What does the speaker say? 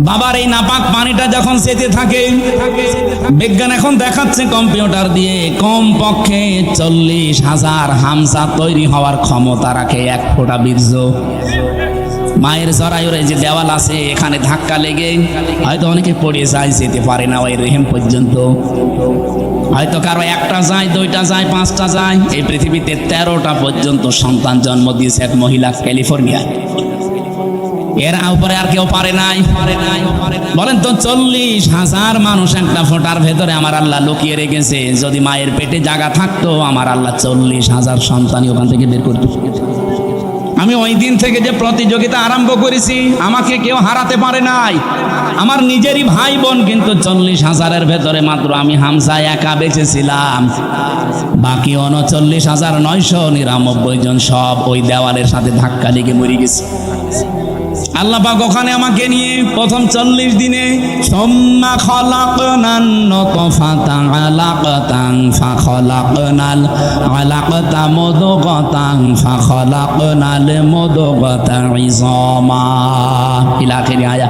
বাবার এই নাপাক পানিটা যখন যেতে থাকে, বিজ্ঞান এখন দেখাচ্ছে কম্পিউটার দিয়ে কমপক্ষে 40,000 হামজা তৈরি হওয়ার ক্ষমতা রাখে এক ফোঁটা বীর্য। মায়ের জরায়ুরে যে দেওয়াল আছে, এখানে ধাক্কা লেগে হয়তো অনেকে পড়ে যায়, যেতে পারে না ওই রেহেম পর্যন্ত। হয়তো কারো একটা যায়, দুইটা যায়, পাঁচটা যায়। এই পৃথিবীতে 13টা পর্যন্ত সন্তান জন্ম দিয়েছে এক মহিলা ক্যালিফোর্নিয়ায়। এর উপরে আর কেউ পারে নাই। বলেন তো 40,000 মানুষ একটা ফোঁটার ভেতরে আমার আল্লাহ লুকিয়ে রেখেছে। যদি মায়ের পেটে জায়গা থাকতো, আমার আল্লাহ 40,000 সন্তানই ওখান থেকে বের করতো। আমি ওই দিন থেকে যে প্রতিযোগিতা আরম্ভ করেছি, আমাকে কেউ হারাতে পারে নাই। আমার নিজেরই ভাই বোন, কিন্তু 40,000-এর ভেতরে মাত্র আমি হামজা একা বেঁচেছিলাম। বাকি 39,999 জন সব ওই দেওয়ালের সাথে ধাক্কা লেগে মরে গেছে। আল্লাহ পাক ওখানে আমাকে নিয়ে প্রথম 40 দিনে সুম্মা খলাকনান নুতফাতান আলাকাতান ফাখলাকনাল আলাকাতা মুদগাতান ফাখলাকনাল মুদগাতা ইযামা ইলা আখিরি আয়া।